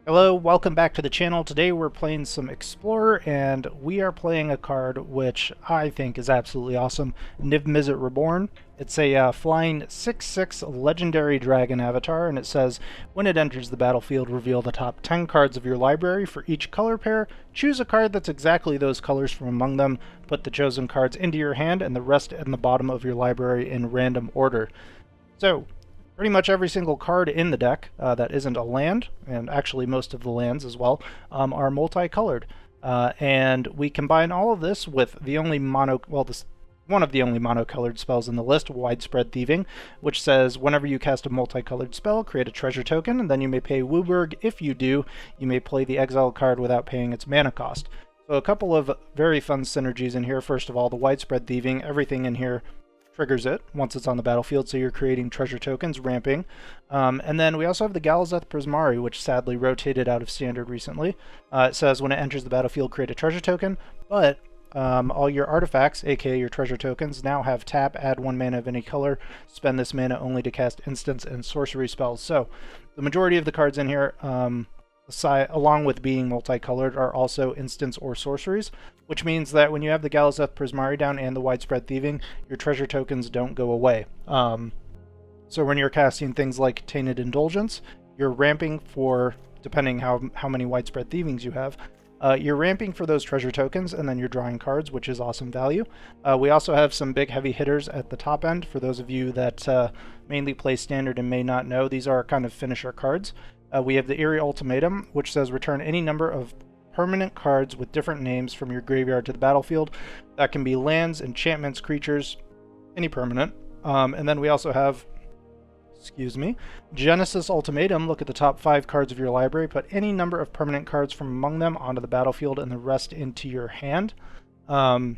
Hello, welcome back to the channel. Today we're playing some Explorer, and we are playing a card which I think is absolutely awesome, Niv Mizzet Reborn. It's a flying 6/6 legendary dragon avatar, and it says, when it enters the battlefield, reveal the top 10 cards of your library. For each color pair, choose a card that's exactly those colors from among them, put the chosen cards into your hand, and the rest in the bottom of your library in random order. So, pretty much every single card in the deck that isn't a land, and actually most of the lands as well, are multicolored. And we combine all of this with the only one of the only monocolored spells in the list, Widespread Thieving, which says whenever you cast a multicolored spell, create a treasure token, and then you may pay Wooburg. If you do, you may play the exile card without paying its mana cost. So a couple of very fun synergies in here. First of all, the Widespread Thieving, everything in here triggers it once it's on the battlefield, so you're creating treasure tokens, ramping. And then we also have the Galazeth Prismari, which sadly rotated out of Standard recently. It says when it enters the battlefield, create a treasure token, but all your artifacts, aka your treasure tokens, now have tap, add 1 mana of any color, spend this mana only to cast instants and sorcery spells. So the majority of the cards in here, along with being multicolored, are also instants or sorceries, which means that when you have the Galazeth Prismari down and the Widespread Thieving, your treasure tokens don't go away. So when you're casting things like Tainted Indulgence, you're ramping for, depending how many Widespread Thievings you have, you're ramping for those treasure tokens, and then you're drawing cards, which is awesome value. We also have some big heavy hitters at the top end. For those of you that mainly play Standard and may not know, these are kind of finisher cards. We have the Eerie Ultimatum, which says return any number of permanent cards with different names from your graveyard to the battlefield. That can be lands, enchantments, creatures, any permanent. And then we also have, Genesis Ultimatum. Look at the top 5 cards of your library, put any number of permanent cards from among them onto the battlefield and the rest into your hand. So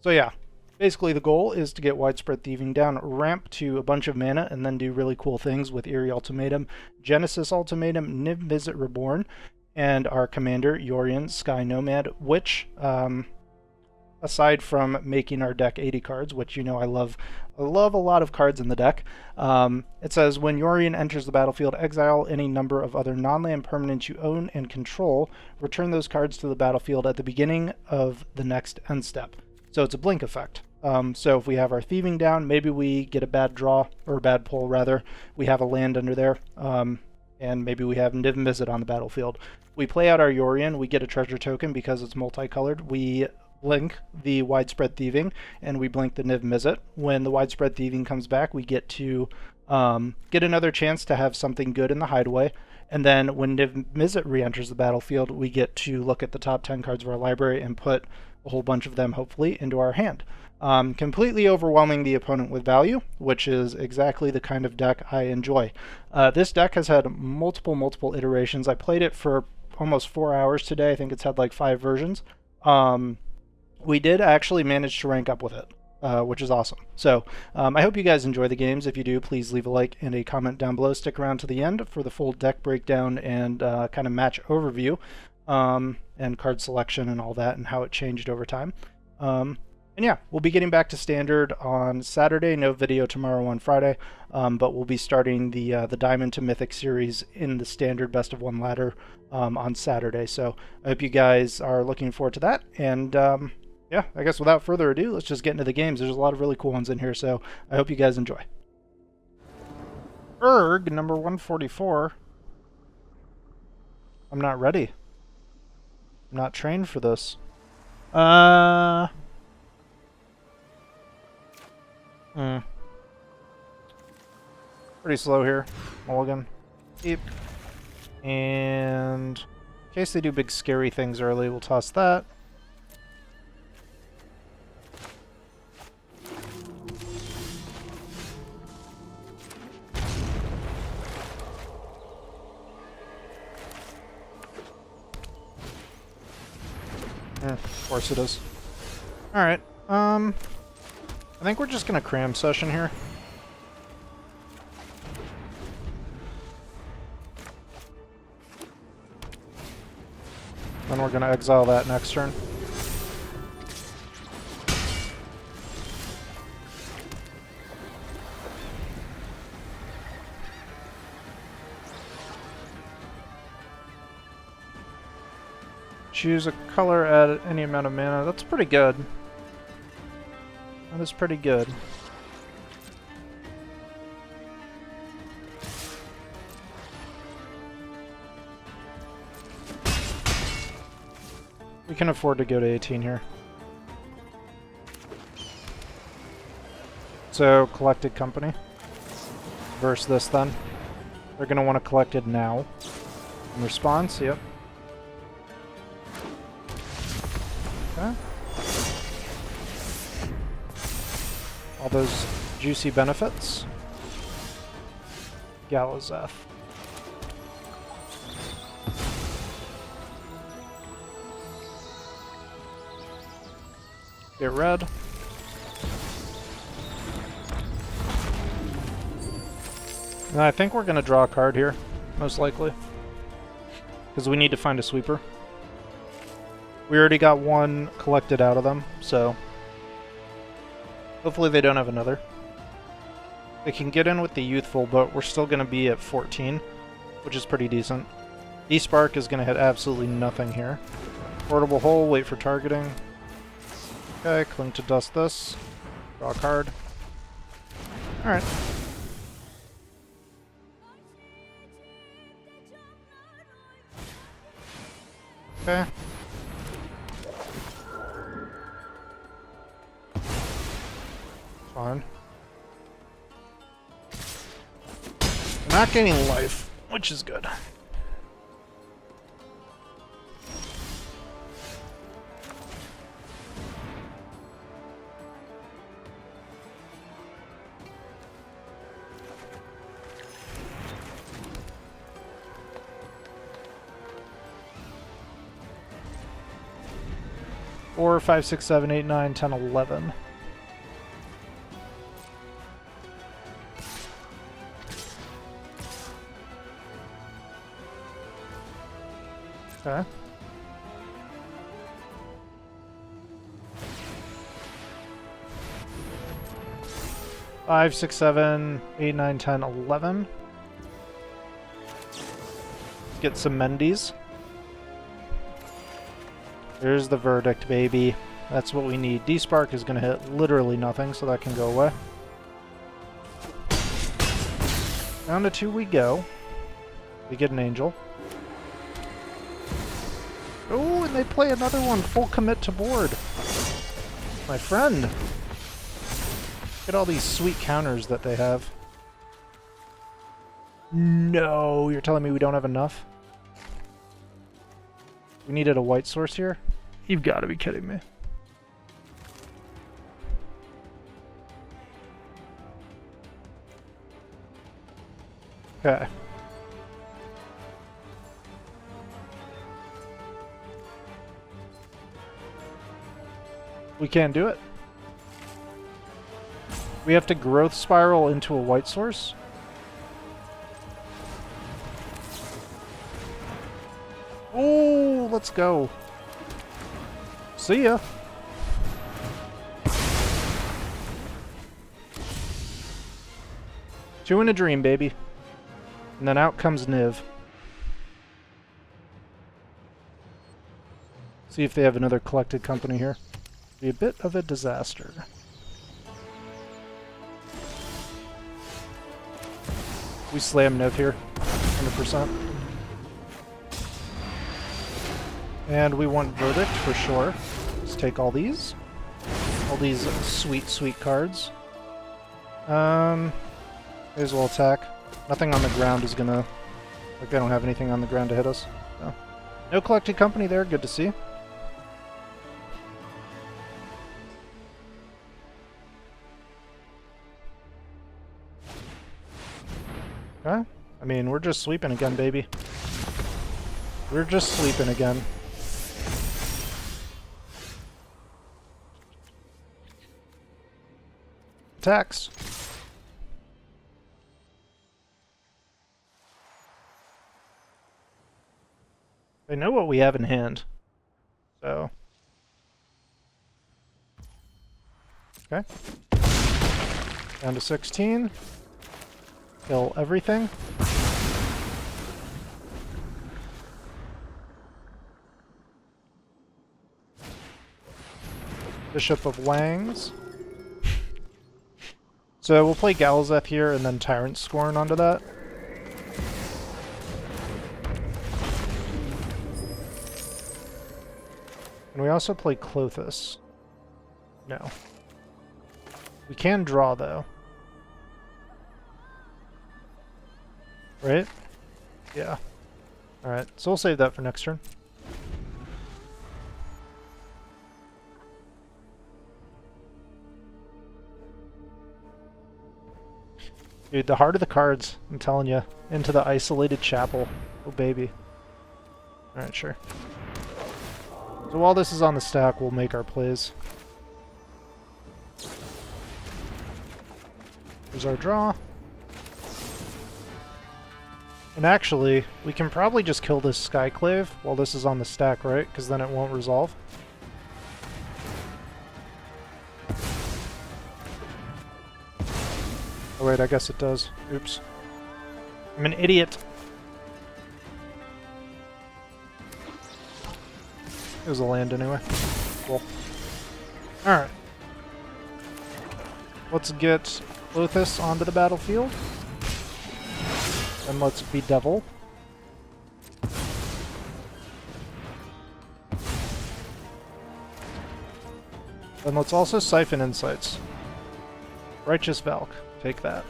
yeah, basically the goal is to get Widespread Thieving down, ramp to a bunch of mana, and then do really cool things with Eerie Ultimatum, Genesis Ultimatum, Niv Mizzet Reborn, and our commander, YORION, Sky Nomad, which, aside from making our deck 80 cards, which you know I love a lot of cards in the deck, it says when YORION enters the battlefield, exile any number of other non-land permanents you own and control, return those cards to the battlefield at the beginning of the next end step. So it's a blink effect. So if we have our thieving down, maybe we get a bad draw, or a bad pull rather, we have a land under there, and maybe we have Niv Mizzet on the battlefield. We play out our YORION, we get a treasure token because it's multicolored, we blink the Widespread Thieving, and we blink the Niv Mizzet. When the Widespread Thieving comes back, we get to get another chance to have something good in the hideaway, and then when Niv Mizzet re-enters the battlefield, we get to look at the top 10 cards of our library and put a whole bunch of them, hopefully, into our hand. Completely overwhelming the opponent with value, which is exactly the kind of deck I enjoy. This deck has had multiple iterations. I played it for almost 4 hours today. I think it's had like 5 versions. We did actually manage to rank up with it, which is awesome. So I hope you guys enjoy the games. If you do, please leave a like and a comment down below. Stick around to the end for the full deck breakdown and kind of match overview, and card selection and all that, and how it changed over time. And yeah, we'll be getting back to Standard on Saturday. No video tomorrow on Friday, but we'll be starting the Diamond to Mythic series in the Standard Best of 1 ladder on Saturday. So I hope you guys are looking forward to that. And yeah, I guess without further ado, let's just get into the games. There's a lot of really cool ones in here, so I hope you guys enjoy. Erg, number 144. I'm not ready. I'm not trained for this. Pretty slow here. Mulligan. Keep. And in case they do big scary things early, we'll toss that. Of course it is. Alright, I think we're just gonna cram session here. Then we're gonna exile that next turn. Choose a color at any amount of mana. That's pretty good. That is pretty good. We can afford to go to 18 here. So, collected company. Versus this then. They're going to want to collect it now. In response, yep. Okay. All those juicy benefits. Galazeth. Get red. And I think we're going to draw a card here, most likely. Because we need to find a sweeper. We already got one collected out of them, so... hopefully they don't have another. They can get in with the youthful, but we're still going to be at 14, which is pretty decent. E-Spark is going to hit absolutely nothing here. Portable Hole, wait for targeting. Okay, Cling to Dust this. Draw a card. Alright. Okay. Fine. Not gaining life, which is good. Four, 5, 6, 7, 8, 9, 10, 11. Okay. Five, 6, 7, 8, 9, 10, 11. Let's get some Mendes. There's the verdict, baby. That's what we need. D-Spark is going to hit literally nothing, so that can go away. Down to 2 we go. We get an Angel. Oh, and they play another one. Full commit to board. My friend. Look at all these sweet counters that they have. No, you're telling me we don't have enough? We needed a white source here? You've got to be kidding me. Okay. We can't do it. We have to growth spiral into a white source? Oh, let's go. See ya. Two in a dream, baby. And then out comes Niv. See if they have another collected company here. Be a bit of a disaster. We slam Niv here, 100%. And we want Verdict for sure. Let's take all these. All these sweet, sweet cards. May as well attack. Nothing on the ground is gonna... like, they don't have anything on the ground to hit us. So. No collected company there, good to see. Okay. I mean, we're just sweeping again, baby. We're just sleeping again. Attacks. They know what we have in hand. So. Okay. Down to 16. Kill everything. Bishop of Wangs. So we'll play Galazeth here and then Tyrant Scorn onto that. And we also play Klothys. No. We can draw, though. Right? Yeah. Alright, so we'll save that for next turn. Dude, the heart of the cards, I'm telling you. Into the isolated chapel. Oh, baby. Alright, sure. So while this is on the stack, we'll make our plays. Here's our draw. And actually, we can probably just kill this Skyclave while this is on the stack, right? Because then it won't resolve. Oh wait, I guess it does. Oops. I'm an idiot. It was a land anyway. Cool. Alright. Let's get Klothys onto the battlefield. And let's bedevil. And let's also siphon insights. Righteous Valk. Take that.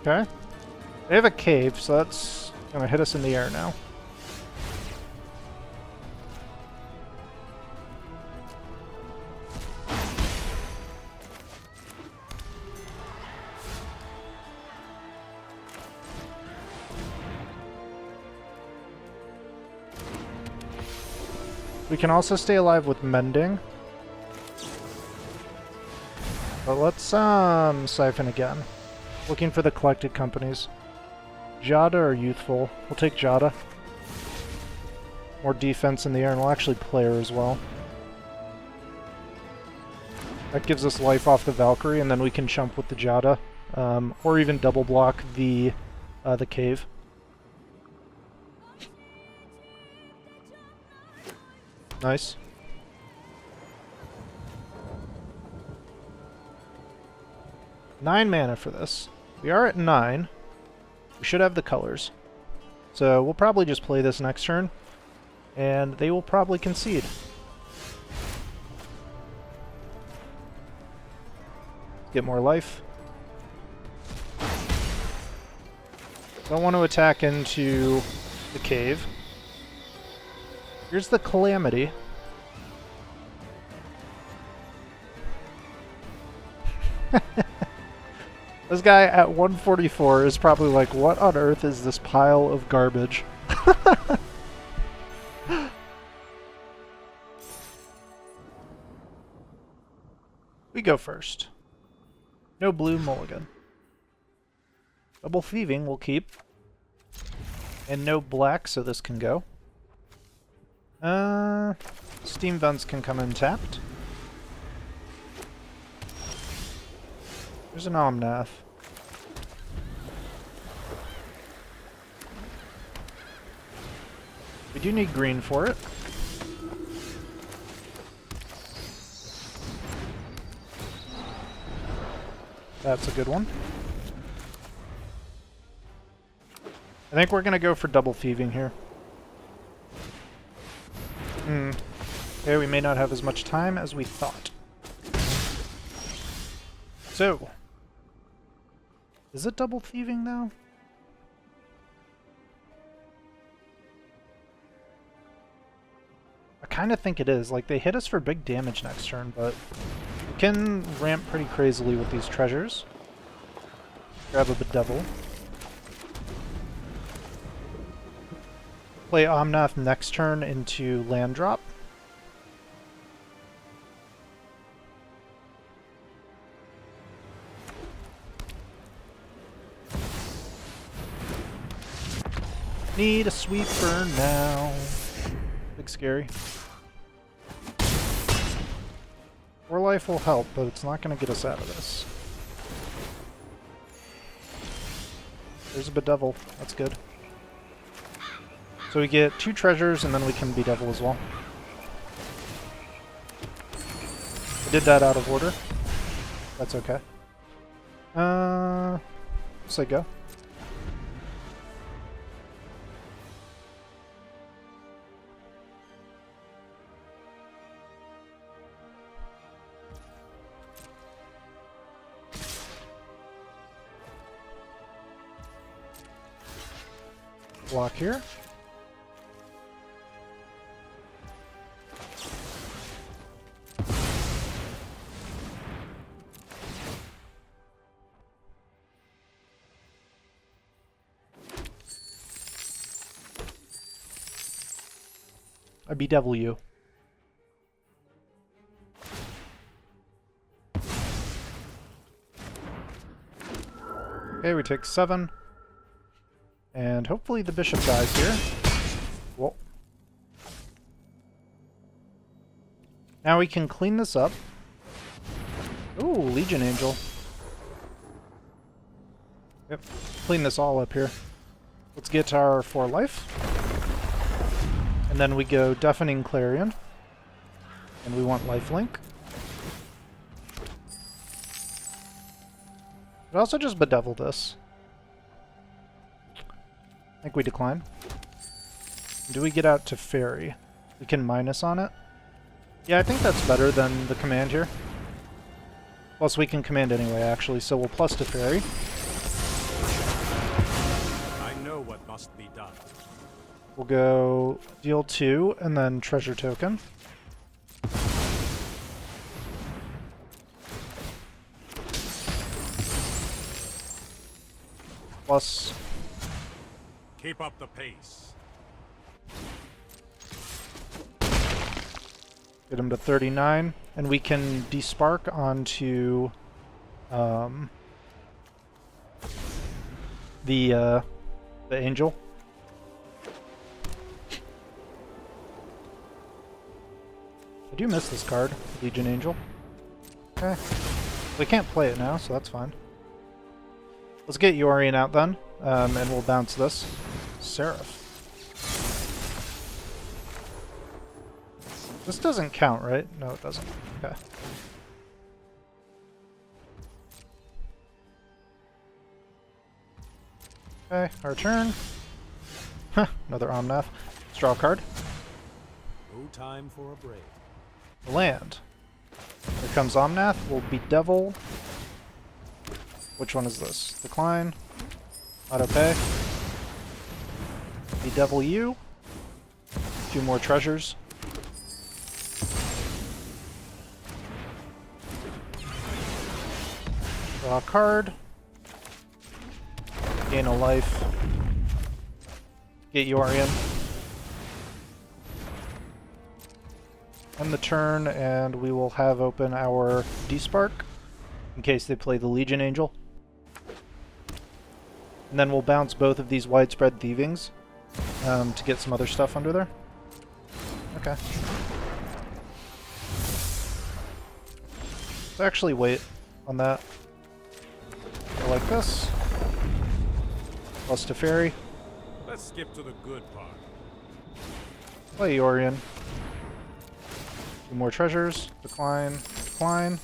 Okay. They have a cave, so that's gonna hit us in the air now. We can also stay alive with Mending. But let's siphon again. Looking for the collected companies. Jada or Youthful? We'll take Jada. More defense in the air, and we'll actually play her as well. That gives us life off the Valkyrie, and then we can chump with the Jada. Or even double block the cave. Nice. Nine mana for this. We are at 9. We should have the colors. So we'll probably just play this next turn, and they will probably concede. Get more life. Don't want to attack into the cave. Here's the Calamity. This guy at 144 is probably like, what on earth is this pile of garbage? We go first. No blue mulligan. Double thieving we'll keep. And no black, so this can go. Steam Vents can come untapped. There's an Omnath. We do need green for it. That's a good one. I think we're gonna go for double thieving here. Okay, we may not have as much time as we thought. So, is it double thieving now? I kind of think it is. Like, they hit us for big damage next turn, but we can ramp pretty crazily with these treasures. Grab a bedevil. Play Omnath next turn into land drop. Need a sweeper now. Big scary. 4 life will help, but it's not going to get us out of this. There's a bedevil. That's good. So we get 2 treasures, and then we can bedevil as well. I did that out of order. That's okay. Say go. Block here. I bedevil you. Okay, we take 7. And hopefully the bishop dies here. Whoa. Now we can clean this up. Ooh, Legion Angel. Yep, clean this all up here. Let's get our 4 life. And then we go Deafening Clarion. And we want lifelink. But also just bedevil this. I think we decline. Do we get out to Fairy? We can minus on it. Yeah, I think that's better than the command here. Plus we can command anyway, actually, so we'll plus to Fairy. I know what must be done. We'll go deal 2 and then treasure token. Plus. Keep up the pace. Get him to 39, and we can despark onto the angel. I do miss this card, Legion Angel. Okay. We can't play it now, so that's fine. Let's get YORION out then, and we'll bounce this. Seraph. This doesn't count, right? No, it doesn't. Okay. Okay, our turn. Huh, another Omnath. Let's draw a card. No time for a break. Land. Here comes Omnath. We'll bedevil. Which one is this? Decline. Auto pay. Bedevil you. 2 more treasures. Draw a card. Gain a life. Get YORION. End the turn, and we will have open our despark in case they play the Legion Angel. And then we'll bounce both of these widespread thievings to get some other stuff under there. Okay. Let's actually wait on that. Go like this. Plus to Fairy. Let's skip to the good part. Play YORION. 2 more treasures. Decline. Decline.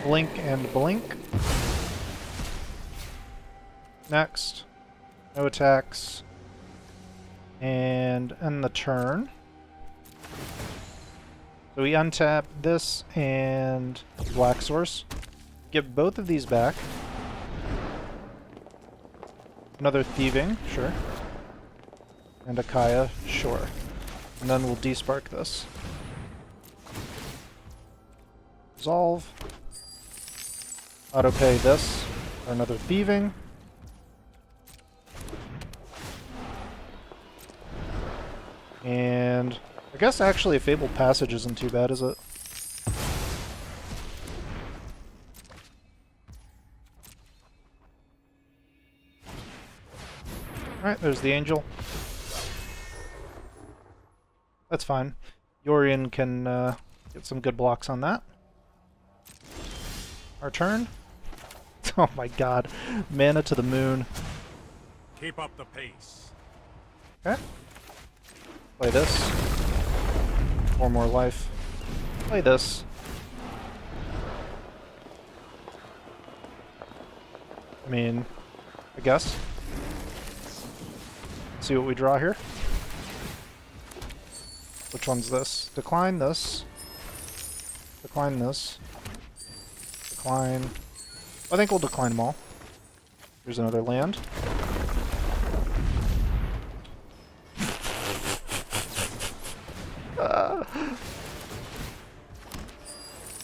Blink and blink. Next. No attacks. And end the turn. So we untap this and Black Source. Get both of these back. Another Thieving, sure. And a Kaya, sure. And then we'll despark this. Resolve. Autopay this for another Thieving. And I guess actually a Fabled Passage isn't too bad, is it? Alright, there's the Angel. That's fine. YORION can get some good blocks on that. Our turn. Oh my god. Mana to the moon. Keep up the pace. Okay. Play this. 4 more life. Play this. I mean, I guess. See what we draw here. Which one's this? Decline this. Decline this. Decline. I think we'll decline them all. Here's another land.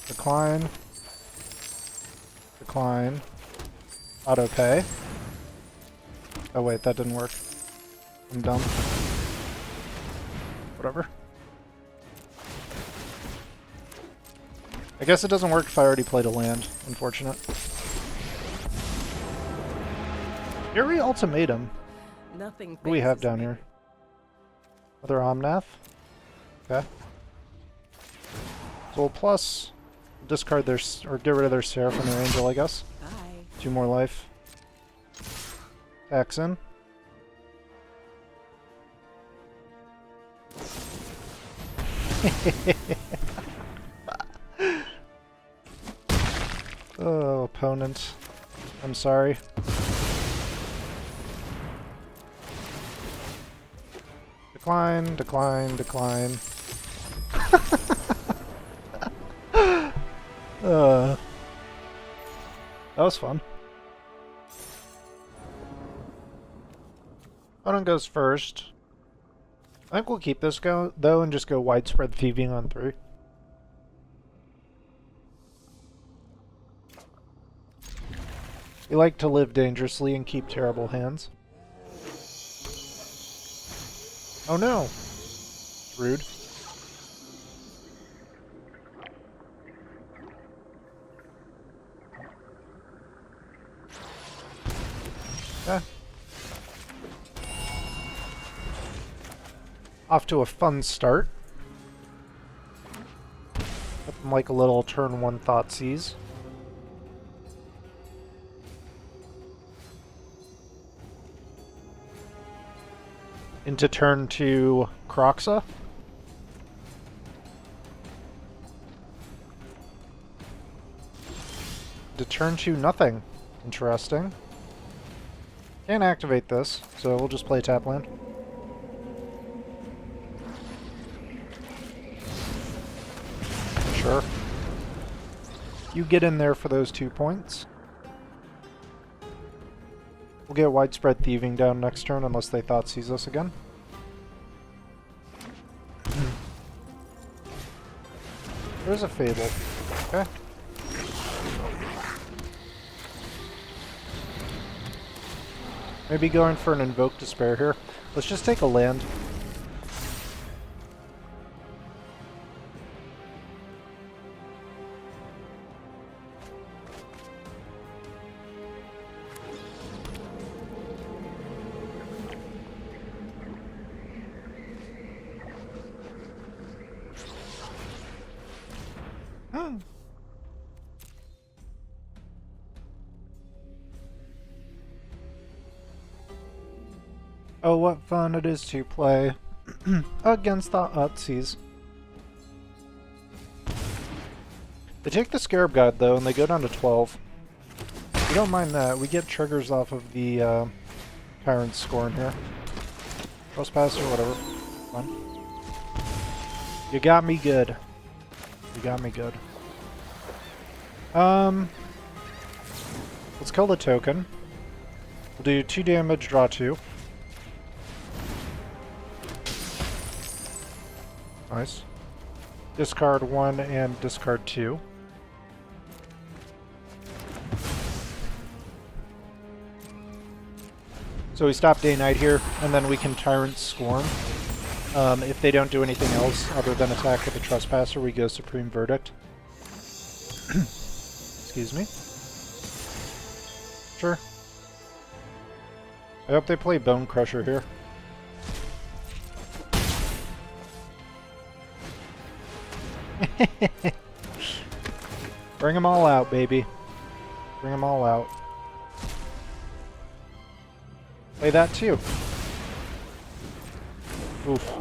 Decline. Decline. Auto pay. Oh wait, that didn't work. I'm dumb. Whatever. I guess it doesn't work if I already played a land. Unfortunate. Fury Ultimatum. Nothing. What do we have phases down me. here? Another Omnath. Okay. So we'll plus discard their or get rid of their Seraph and their Angel, I guess. Bye. 2 more life. Tax in. Oh, opponent. I'm sorry. Decline, decline, decline. That was fun. Opponent goes first. I think we'll keep this though and just go widespread thieving on 3. We like to live dangerously and keep terrible hands. Oh no! Rude. Yeah. Off to a fun start. Nothing like a little turn 1 Thoughtseize. Into turn 2 Croxa. To turn 2 nothing. Interesting. Can't activate this, so we'll just play tap land. Sure. You get in there for those 2 points. We'll get widespread thieving down next turn unless they Thoughtseize us again. There's a Fable. Okay. Maybe going for an Invoke Despair here. Let's just take a land. Oh, what fun it is to play against the Thoughtseize. They take the Scarab God, though, and they go down to 12. We don't mind that. We get triggers off of the Tyrant's Scorn here. Trespasser, whatever. Fun. You got me good. You got me good. Let's kill the token. We'll do 2 damage, draw 2. Nice. Discard 1 and discard 2. So we stop Day Night here, and then we can Tyrant's Scorn. If they don't do anything else other than attack with the Trespasser, we go Supreme Verdict. Excuse me. Sure. I hope they play Bone Crusher here. Bring them all out, baby. Bring them all out. Play that too. Oof.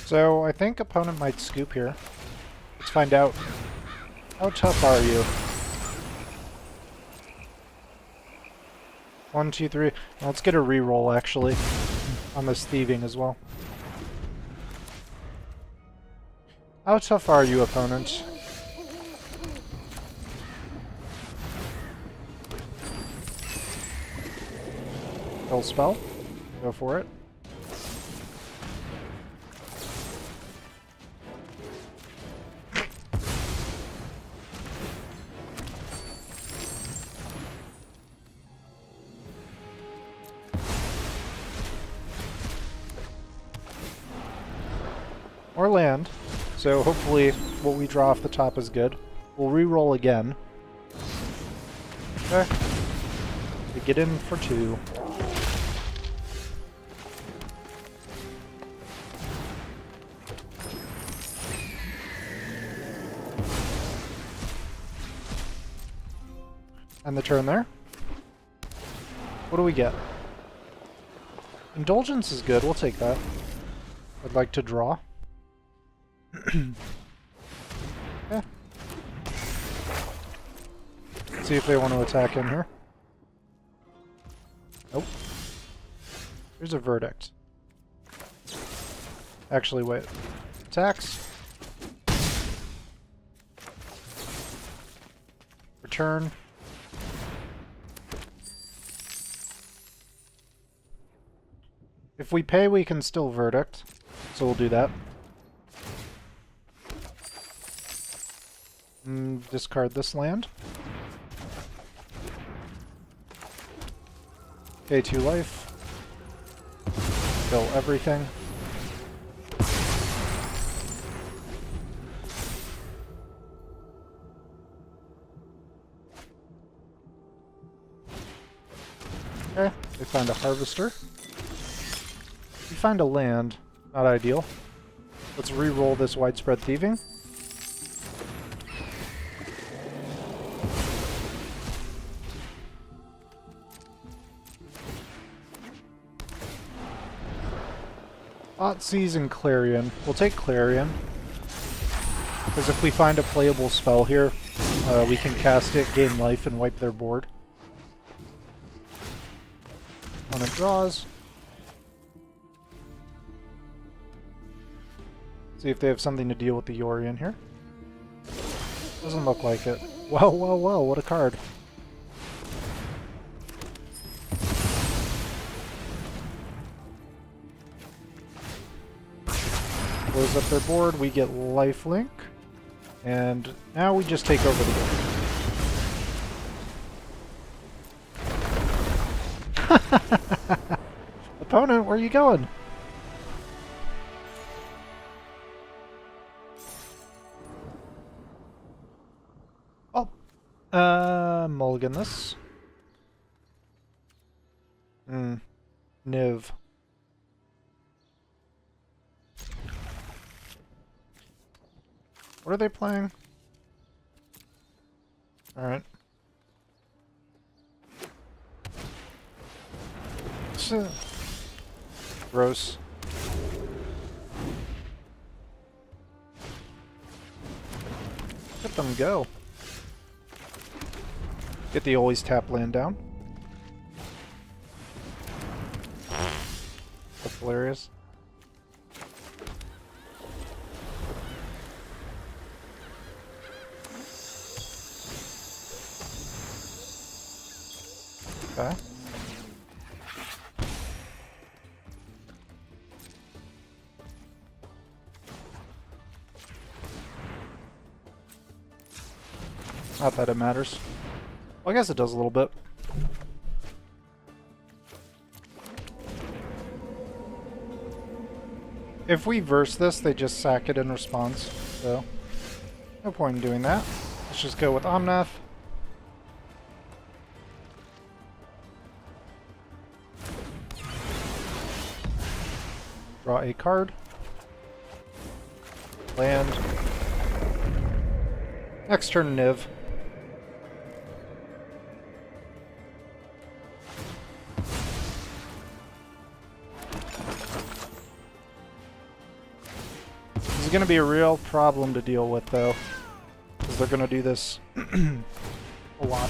So I think opponent might scoop here. Let's find out. How tough are you? 1, 2, 3. Well, let's get a reroll actually on this thieving as well. How tough are you, opponent? Kill spell. Go for it. Or land. So hopefully what we draw off the top is good. We'll re-roll again. Okay. We get in for 2. And the turn there. What do we get? Indulgence is good, we'll take that. I'd like to draw. Yeah. See if they want to attack in here. Nope. Here's a verdict. Actually, wait. Attacks. Return. If we pay, we can still verdict. So we'll do that. Discard this land. Pay 2 life. Kill everything. Okay, we find a harvester. We find a land. Not ideal. Let's re-roll this widespread thieving. Thoughtseize and Clarion. We'll take Clarion. Because if we find a playable spell here, we can cast it, gain life, and wipe their board. Opponent draws. See if they have something to deal with the YORION here. Doesn't look like it. Whoa, whoa, whoa, what a card. Close up their board, we get lifelink. And now we just take over the board. Opponent, where are you going? Mulligan this. Niv. What are they playing? Alright. Gross. Let them go. Get the always tap land down. That's hilarious. Okay. Not that it matters. Well, I guess it does a little bit. If we verse this, they just sack it in response, so no point in doing that. Let's just go with Omnath. Draw a card. Land. Next turn, Niv. going to be a real problem to deal with, though, because they're going to do this a lot.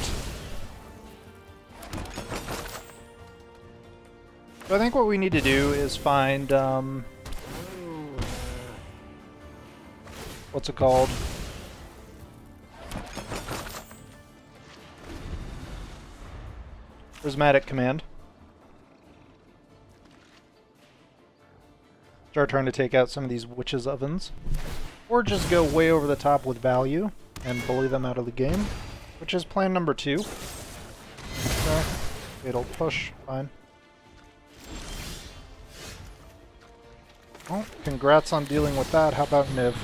So I think what we need to do is find, what's it called? Prismatic Command. Start trying to take out some of these witches' ovens. Or just go way over the top with value and bully them out of the game, which is plan number 2. Okay. It'll push, fine. Well, congrats on dealing with that. How about Niv?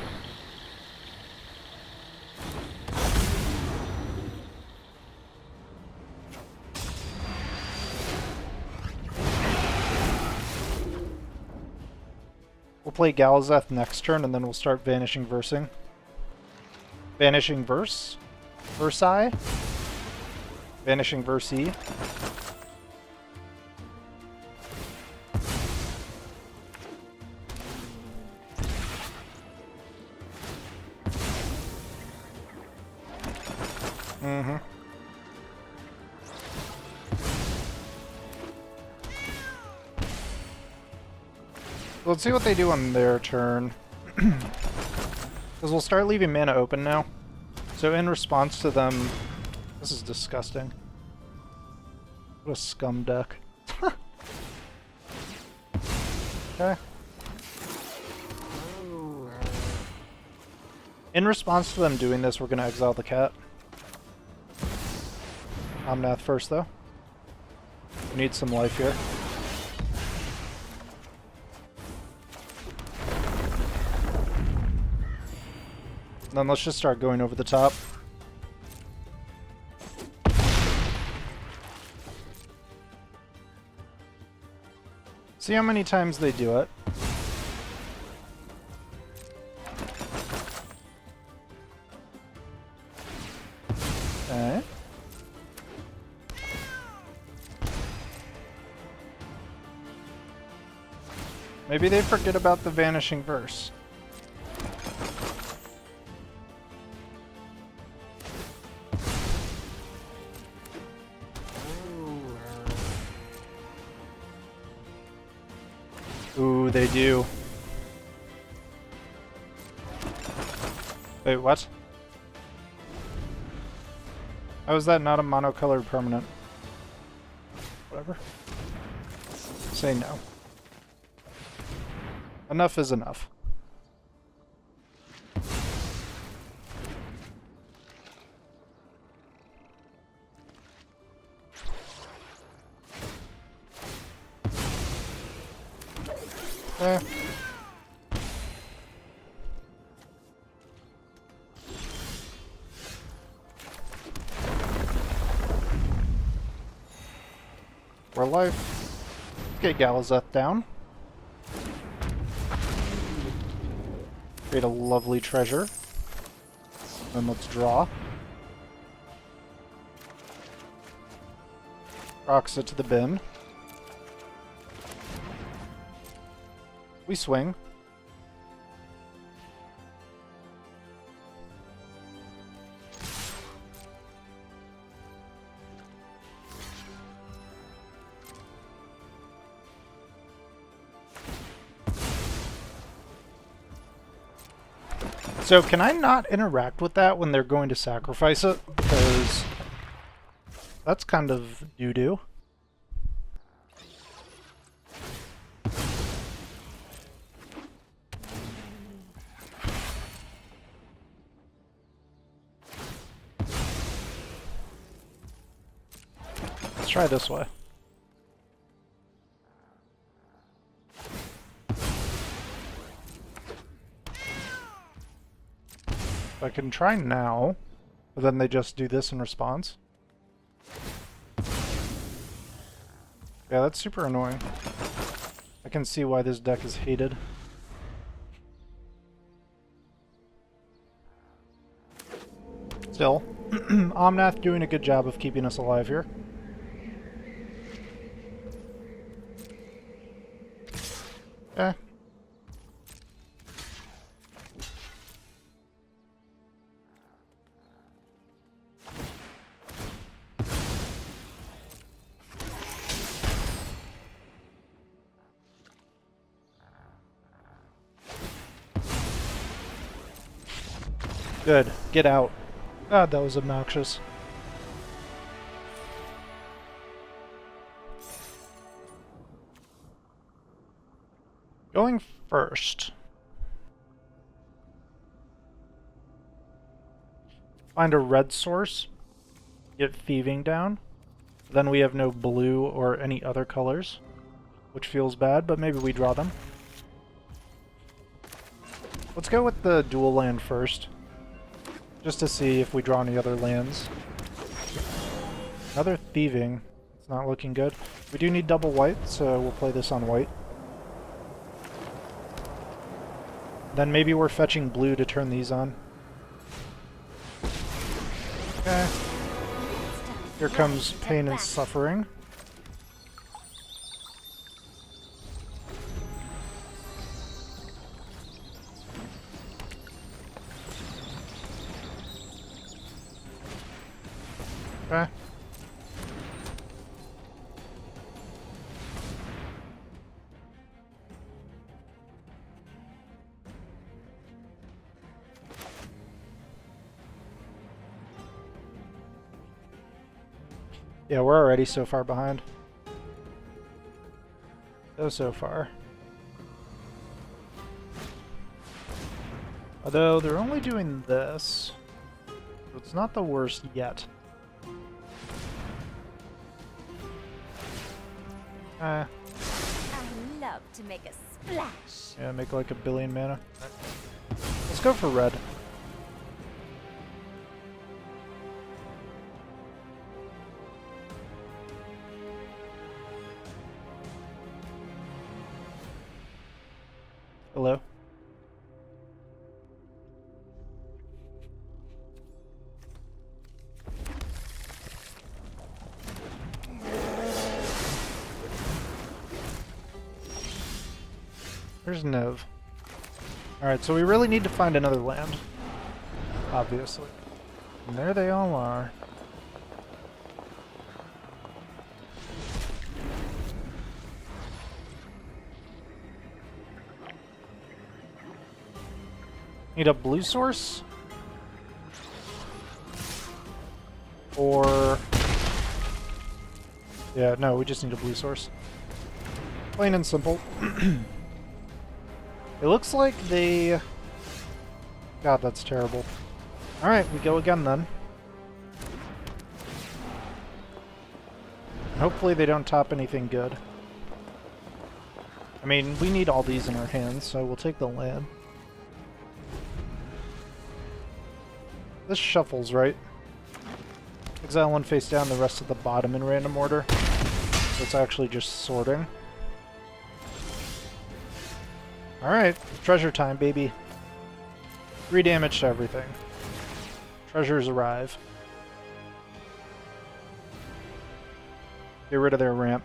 We'll play Galazeth next turn, and then we'll start Vanishing Versing. Vanishing Verse? Versi? Vanishing Versi. Mm-hmm. Let's see what they do on their turn. Because we'll start leaving mana open now. So in response to them... This is disgusting. What a scum deck. Okay. In response to them doing this, we're going to exile the cat. Omnath first, though. We need some life here. Then let's just start going over the top. See how many times they do it. Okay. Maybe they forget about the Vanishing Verse. Ooh, they do. Wait, what? How is that not a monocolored permanent? Whatever. Say no. Enough is enough. Eh. We're alive. Get Galazeth down. Create a lovely treasure. Then let's draw. Rocks it to the bin. We swing. So can I not interact with that when they're going to sacrifice it? Because that's kind of doo-doo. Let's try this way. I can try now, but then they just do this in response. Yeah, that's super annoying. I can see why this deck is hated. Still, Omnath doing a good job of keeping us alive here. Okay. Good. Get out. God, that was obnoxious. Going first. Find a red source. Get thieving down. Then we have no blue or any other colors, which feels bad, but maybe we draw them. Let's go with the dual land first, just to see if we draw any other lands. Another thieving. It's not looking good. We do need double white, so we'll play this on white. Then maybe we're fetching blue to turn these on. Okay. Here comes pain and suffering. Okay. Yeah, we're already so far behind. So far. Although they're only doing this, so it's not the worst yet. I love to make a splash. Yeah, make like 1 billion mana. Let's go for red. Hello? There's Niv. Alright, so we really need to find another land. Obviously. And there they all are. Need a blue source? Or... yeah, no, we just need a blue source. Plain and simple. It looks like they... God, that's terrible. Alright, we go again then. Hopefully they don't top anything good. I mean, we need all these in our hands, so we'll take the land. This shuffles, right? Exile one face down, the rest of the bottom in random order. So it's actually just sorting. Alright, treasure time, baby. 3 damage to everything. Treasures arrive. Get rid of their ramp.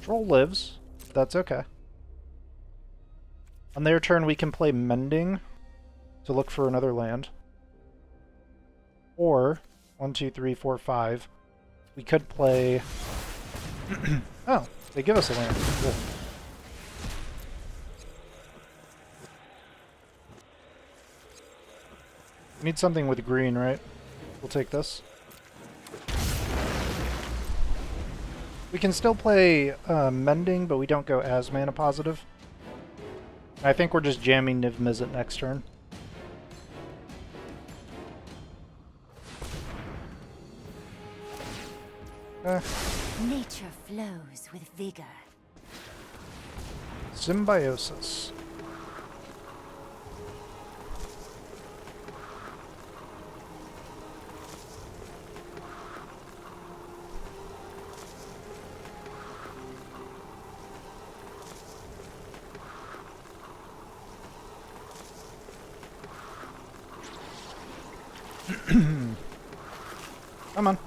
Troll lives, but that's okay. On their turn, we can play Mending to look for another land. Or, 1, 2, 3, 4, 5. We could play... oh, they give us a land. Cool. We need something with green, right? We'll take this. We can still play Mending, but we don't go as mana positive. I think we're just jamming Niv Mizzet next turn. Nature flows with vigor. Symbiosis. Come on.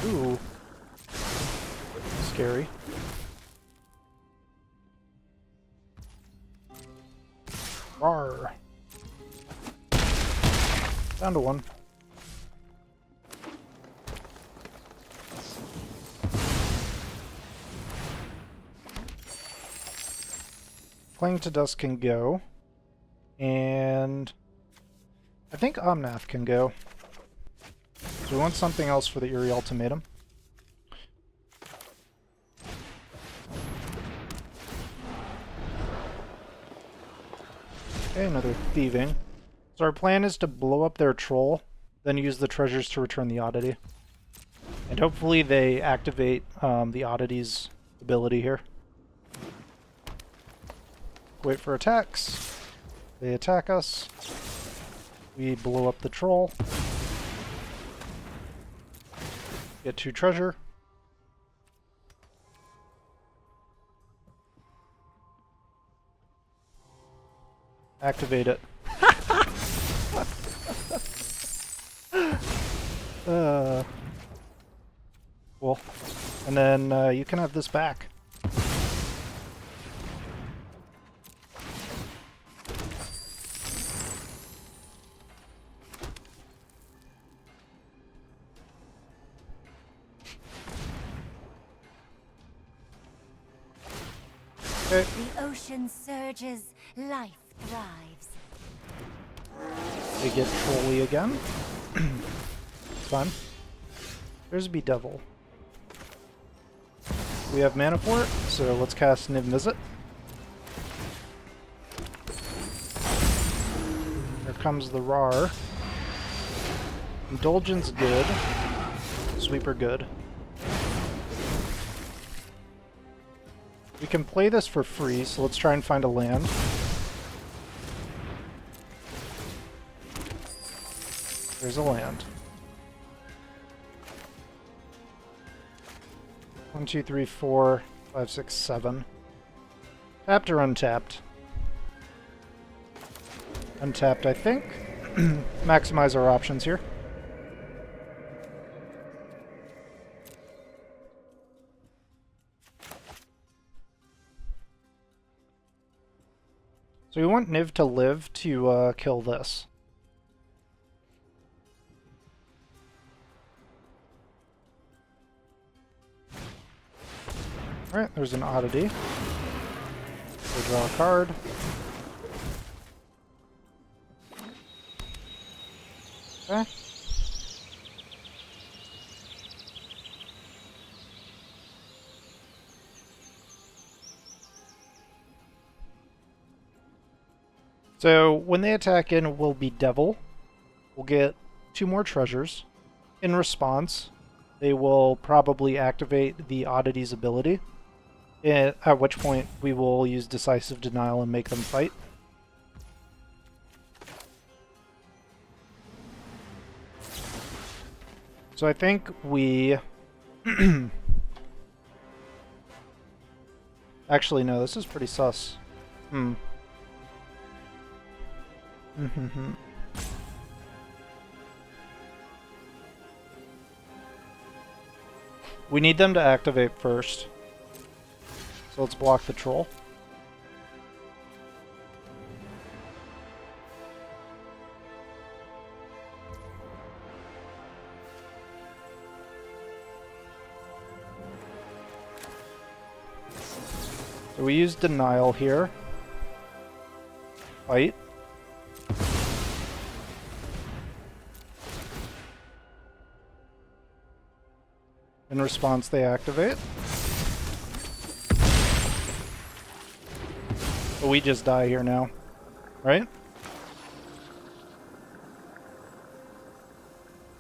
Ooh. Scary. Rawr. Down to 1. Cling to Dust can go. And I think Omnath can go. So we want something else for the Eerie Ultimatum. Okay, another thieving. So our plan is to blow up their troll, then use the treasures to return the oddity. And hopefully they activate the oddity's ability here. Wait for attacks. They attack us. We blow up the troll. Get 2 treasure. Activate it. Cool. And then you can have this back. Okay. The ocean surges, life thrives. They get trolly again. Fun. There's Bedevil. We have mana for it, so let's cast Niv Mizzet. Here comes the Rar. Indulgence good. Sweeper good. We can play this for free, so let's try and find a land. There's a land. 1, 2, 3, 4, 5, 6, 7. Tapped or untapped? Untapped, I think. Maximize our options here. So we want Niv to live to kill this. Alright, there's an oddity. We'll draw a card. Okay. So when they attack in, we'll be Devil. We'll get 2 more treasures. In response, they will probably activate the oddity's ability. At which point we will use Decisive Denial and make them fight. So I think we... Actually, no, this is pretty sus. We need them to activate first. So let's block the troll. So we use Denial here. Fight. In response, they activate. But we just die here now, right?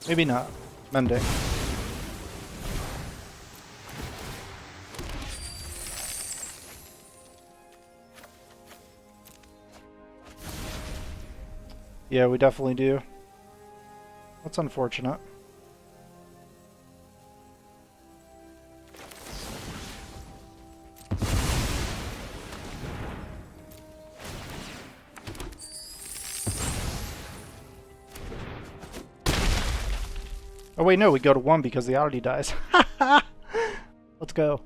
Maybe not. Mending. Yeah, we definitely do. That's unfortunate. Oh wait, no, we go to 1 because the oddity dies. Let's go.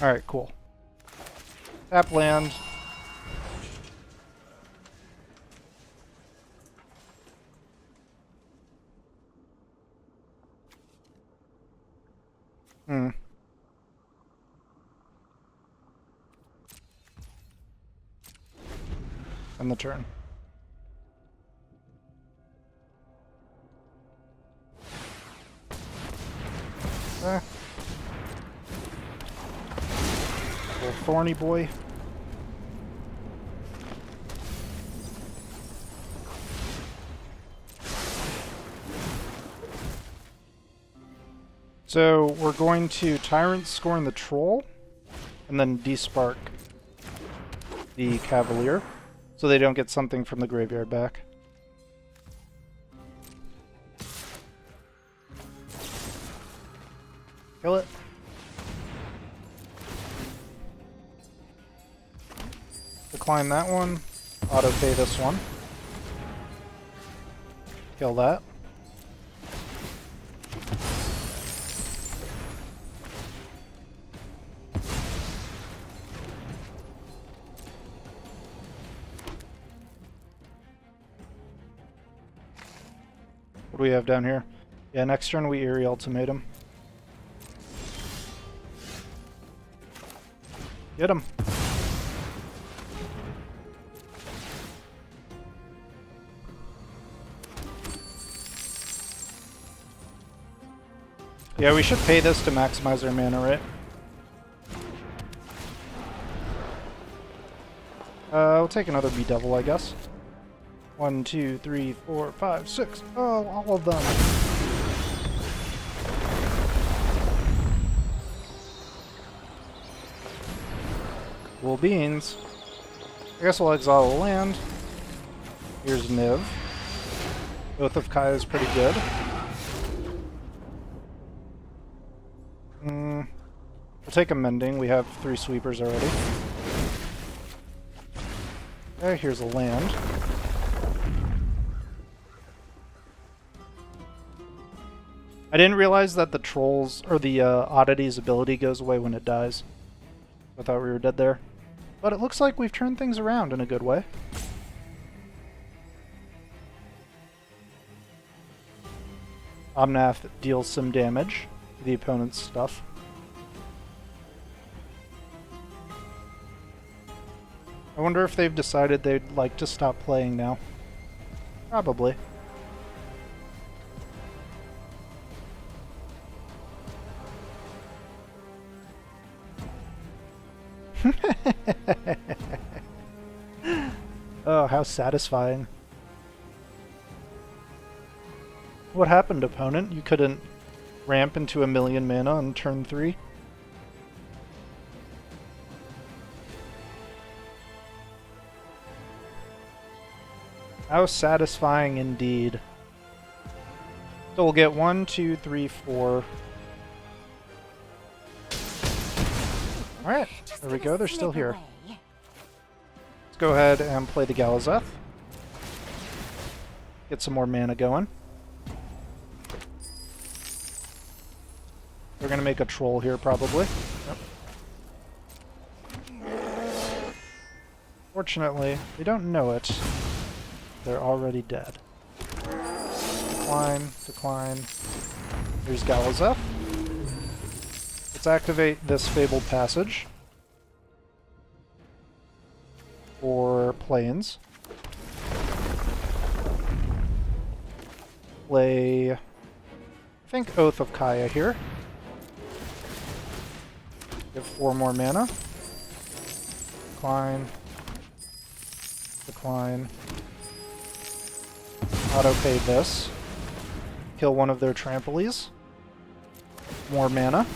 Alright, cool. Tap land. End the turn. Okay. Little thorny boy. So we're going to Tyrant Scorn the Troll, and then Despark the Cavalier, so they don't get something from the graveyard back. Kill it. Decline that one. Auto-pay this one. Kill that. What do we have down here? Yeah, next turn we Eerie Ultimatum. Get him. Yeah, we should pay this to maximize our mana, right? We'll take another Bedevil, I guess. 1, 2, 3, 4, 5, 6. Oh, all of them. Cool beans. I guess we'll exile a land. Here's Niv. Oath of Kaya is pretty good. We'll take a Mending. We have 3 sweepers already. Okay, here's a land. I didn't realize that the Trolls, or the Oddity's ability goes away when it dies. I thought we were dead there. But it looks like we've turned things around in a good way. Omnath deals some damage to the opponent's stuff. I wonder if they've decided they'd like to stop playing now. Probably. Oh, how satisfying. What happened, opponent? You couldn't ramp into 1,000,000 mana on turn 3? How satisfying indeed. So we'll get 1, 2, 3, 4. Alright, there we go, they're still here. Let's go ahead and play the Galazeth. Get some more mana going. We're gonna make a troll here, probably. Yep. Fortunately, they don't know it. They're already dead. Decline, decline. Here's Galazeth. Let's activate this Fabled Passage for Plains. Play, I think, Oath of Kaya here. Give 4 more mana. Decline. Decline. Auto-pay this. Kill one of their Trampolies. More mana.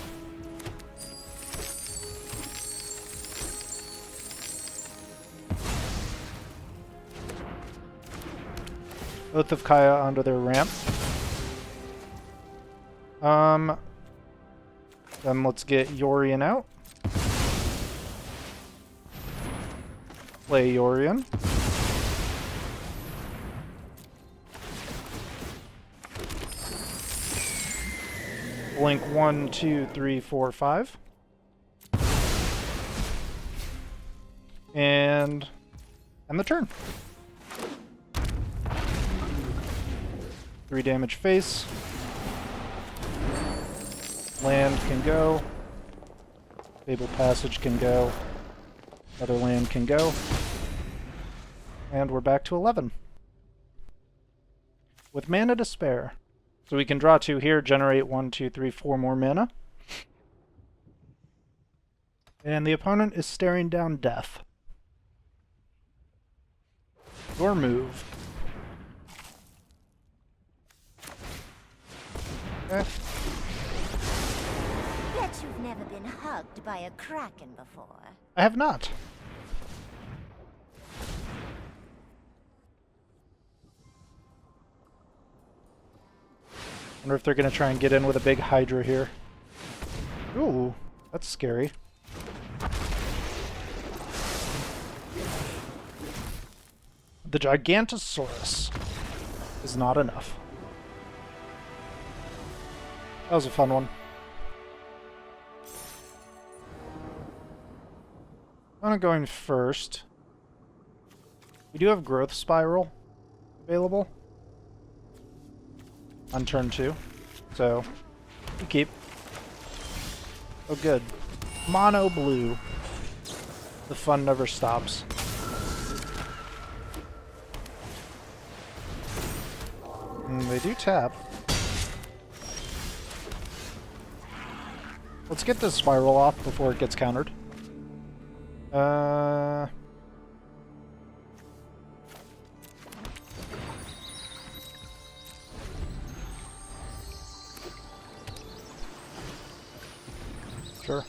Oath of Kaya onto their ramp. Then let's get YORION out. Play YORION. Blink 1, 2, 3, 4, 5. And end the turn. 3 damage face. Land can go. Fabled Passage can go. Another land can go. And we're back to 11. With mana to spare. So we can draw 2 here, generate 1, 2, 3, 4 more mana. And the opponent is staring down death. Your move. Okay. Bet you've never been hugged by a kraken before. I have not. Wonder if they're going to try and get in with a big Hydra here. Ooh, that's scary. The Gigantosaurus is not enough. That was a fun one. I'm going first. We do have Growth Spiral available on turn 2, so you keep. Oh good. Mono blue. The fun never stops. And they do tap. Let's get this spiral off before it gets countered. Sure.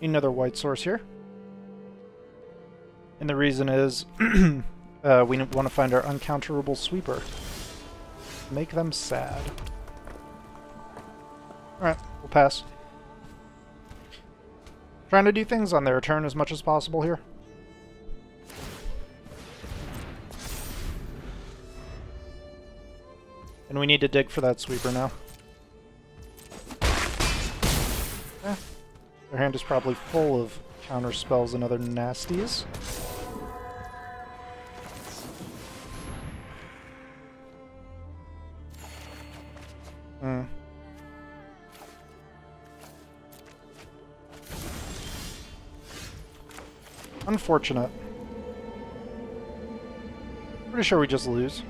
Another white source here. And the reason is we want to find our uncounterable sweeper. Make them sad. Alright, we'll pass. Trying to do things on their turn as much as possible here. And we need to dig for that sweeper now. Their hand is probably full of counter spells and other nasties. Unfortunate. Pretty sure we just lose.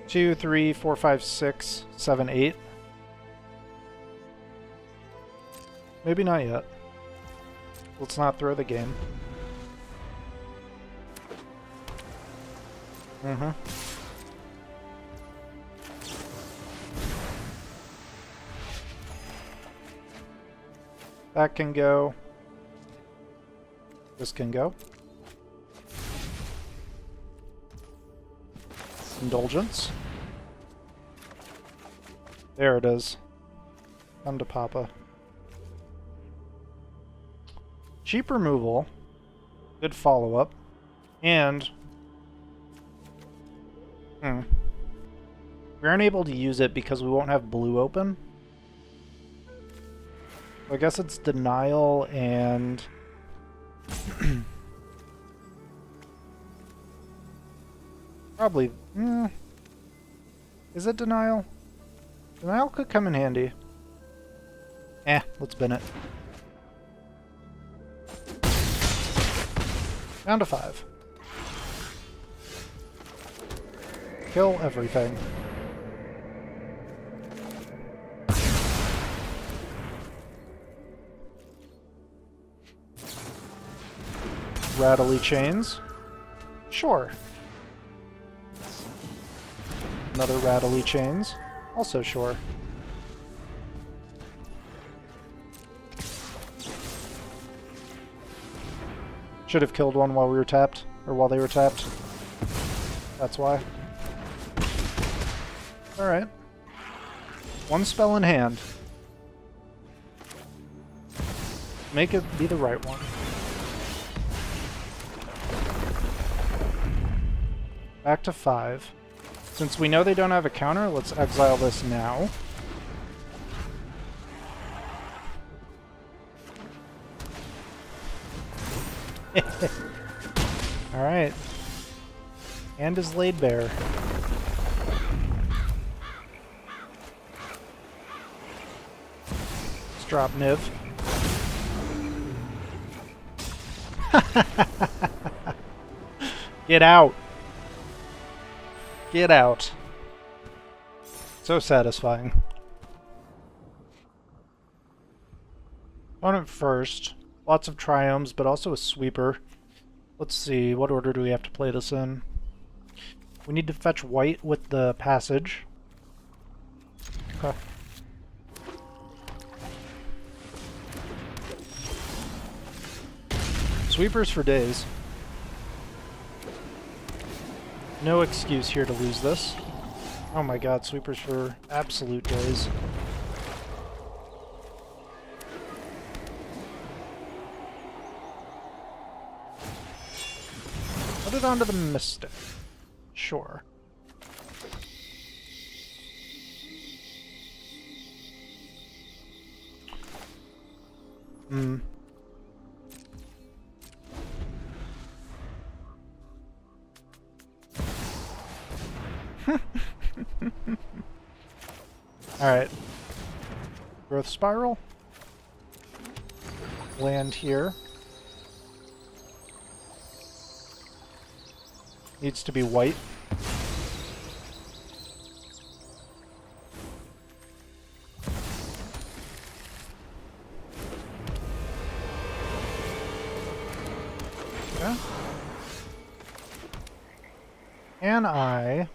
2, 3, 4, 5, 6, 7, 8. Maybe not yet. Let's not throw the game. That can go. This can go. Indulgence. There it is. Come to Papa. Cheap removal. Good follow-up. And... we aren't able to use it because we won't have blue open. So I guess it's Denial and... probably... Is it Denial? Denial could come in handy. Let's bin it. Down to 5. Kill everything. Rattly chains. Sure. Another rattly chains. Also sure. Should have killed one while we were tapped, or while they were tapped. That's why. Alright. One spell in hand. Make it be the right one. Back to 5. Since we know they don't have a counter, let's exile this now. Alright. Hand is laid bare. drop Niv. Get out! Get out. So satisfying. Opponent first. Lots of triomes, but also a sweeper. Let's see, what order do we have to play this in? We need to fetch white with the passage. Okay. Sweepers for days. No excuse here to lose this. Oh my god, sweepers for absolute days. Put it onto the Mystic. Sure. Hmm. Alright. Growth Spiral. Land here. Needs to be white. Okay. Can I...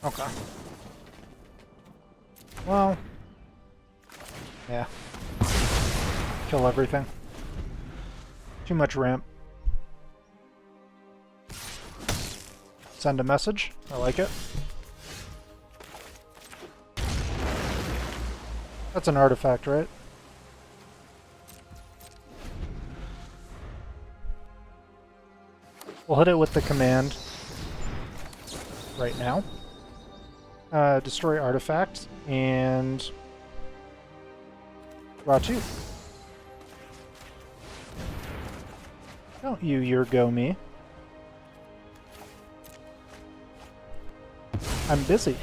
Okay. Well... yeah. Kill everything. Too much ramp. Send a message. I like it. That's an artifact, right? We'll hit it with the command right now. Destroy artifact and draw 2. Don't you Yurgo me. I'm busy.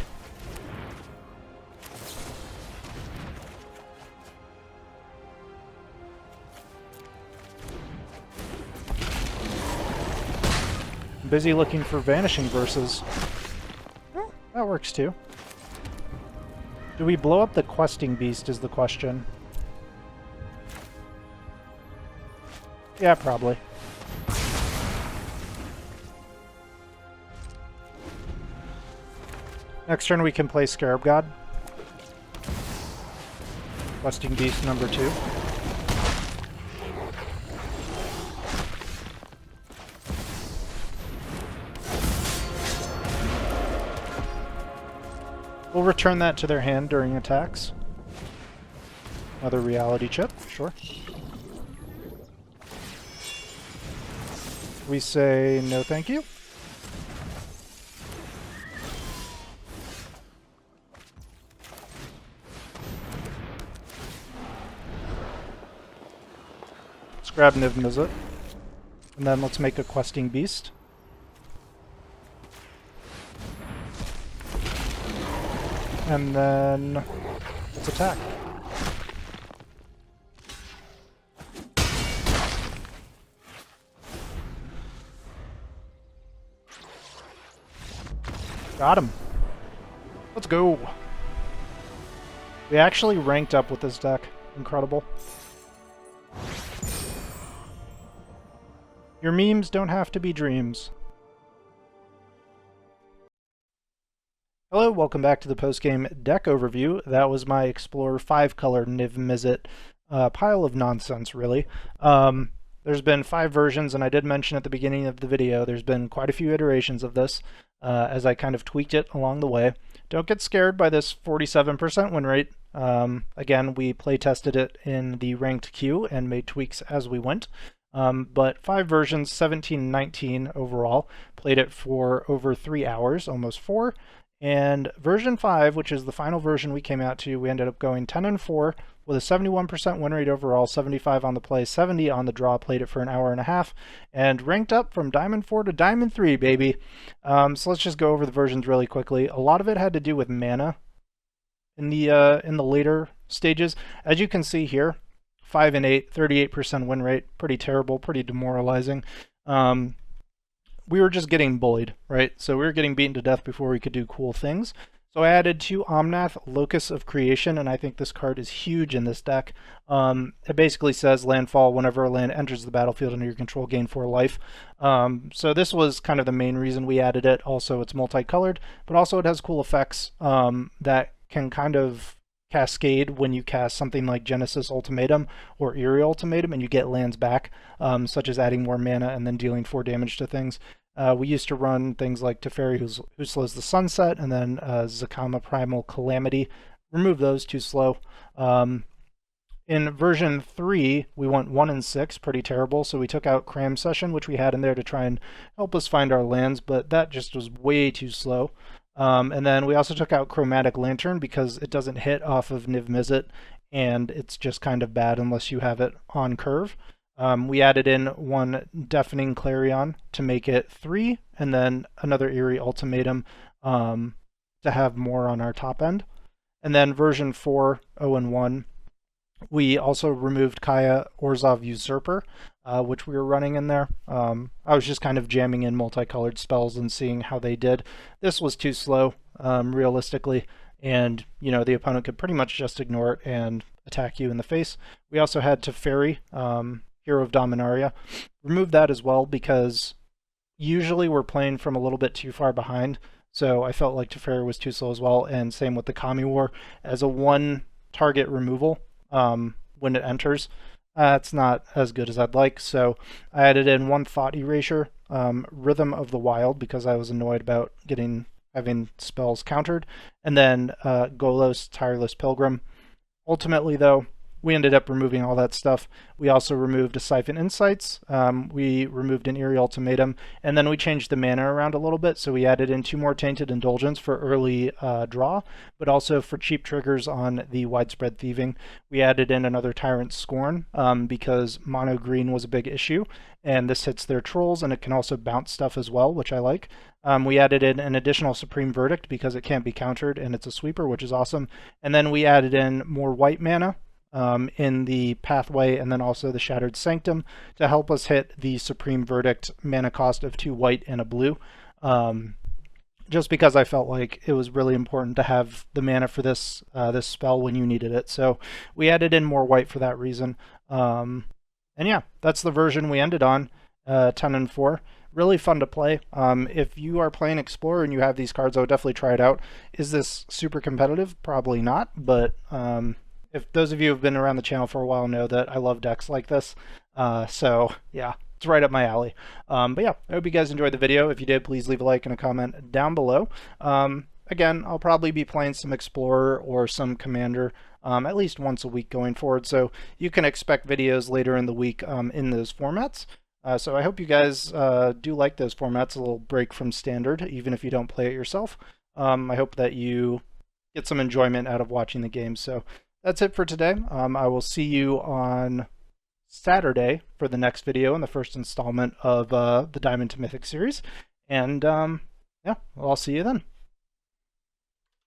I'm busy looking for vanishing verses. Oh, that works too. Do we blow up the questing beast is the question. Yeah, probably. Next turn we can play Scarab God. Questing beast number 2. We'll return that to their hand during attacks. Another reality chip, sure. We say no thank you. Let's grab Niv Mizzet. And then let's make a questing beast. And then let's attack. Got him. Let's go. We actually ranked up with this deck. Incredible. Your memes don't have to be dreams. Hello, welcome back to the post-game deck overview. That was my Explorer 5-color Niv Mizzet pile of nonsense, really. There's been 5 versions, and I did mention at the beginning of the video, there's been quite a few iterations of this, as I kind of tweaked it along the way. Don't get scared by this 47% win rate. Again, we play tested it in the ranked queue and made tweaks as we went. But 5 versions, 17 and 19 overall, played it for over 3 hours, almost 4. And version 5, which is the final version we came out to, we ended up going 10-4 with a 71% win rate overall, 75 on the play, 70 on the draw. Played it for an hour and a half, and ranked up from Diamond 4 to Diamond 3, baby. So let's just go over the versions really quickly. A lot of it had to do with mana in the later stages. As you can see here, 5 and 8, 38% win rate, pretty terrible, pretty demoralizing. We were just getting bullied, right? So we were getting beaten to death before we could do cool things. So I added 2 Omnath, Locus of Creation, and I think this card is huge in this deck. It basically says landfall whenever a land enters the battlefield under your control, gain 4 life. So this was kind of the main reason we added it. Also, it's multicolored, but also it has cool effects that can kind of cascade when you cast something like Genesis Ultimatum or Eerie Ultimatum and you get lands back, such as adding more mana and then dealing 4 damage to things. We used to run things like Teferi, who slows the Sunset, and then Zakama Primal Calamity. Remove those, too slow. In version 3, we went 1 and 6, pretty terrible, so we took out Cram Session, which we had in there to try and help us find our lands, but that just was way too slow. And then we also took out Chromatic Lantern because it doesn't hit off of Niv Mizzet, and it's just kind of bad unless you have it on curve. We added in 1 Deafening Clarion to make it 3, and then another Eerie Ultimatum to have more on our top end. And then version 4, 0 and 1, we also removed Kaya Orzhov Usurper, which we were running in there. I was just kind of jamming in multicolored spells and seeing how they did. This was too slow, realistically, and the opponent could pretty much just ignore it and attack you in the face. We also had Teferi, Hero of Dominaria. Remove that as well because usually we're playing from a little bit too far behind, so I felt like Teferi was too slow as well, and same with the Kami War. As a 1 target removal when it enters, it's not as good as I'd like, so I added in 1 Thought Erasure, Rhythm of the Wild, because I was annoyed about having spells countered, and then Golos, Tireless Pilgrim. Ultimately, though, we ended up removing all that stuff. We also removed a Siphon Insights, we removed an Eerie Ultimatum, and then we changed the mana around a little bit, so we added in 2 more Tainted Indulgence for early draw, but also for cheap triggers on the Widespread Thieving. We added in another Tyrant Scorn, because mono green was a big issue, and this hits their trolls, and it can also bounce stuff as well, which I like. We added in an additional Supreme Verdict because it can't be countered, and it's a sweeper, which is awesome. And then we added in more white mana, in the pathway, and then also the Shattered Sanctum to help us hit the Supreme Verdict mana cost of 2 white and a blue. Just because I felt like it was really important to have the mana for this this spell when you needed it. So we added in more white for that reason. And yeah, that's the version we ended on, 10 and 4. Really fun to play. If you are playing Explorer and you have these cards, I would definitely try it out. Is this super competitive? Probably not, but if those of you who have been around the channel for a while know that I love decks like this. So yeah, it's right up my alley. But yeah, I hope you guys enjoyed the video. If you did, please leave a like and a comment down below. Again, I'll probably be playing some Explorer or some Commander at least once a week going forward, so you can expect videos later in the week in those formats. So I hope you guys do like those formats, a little break from Standard, even if you don't play it yourself. I hope that you get some enjoyment out of watching the game. So that's it for today. I will see you on Saturday for the next video and the first installment of the Diamond to Mythic series. And yeah, well, I'll see you then.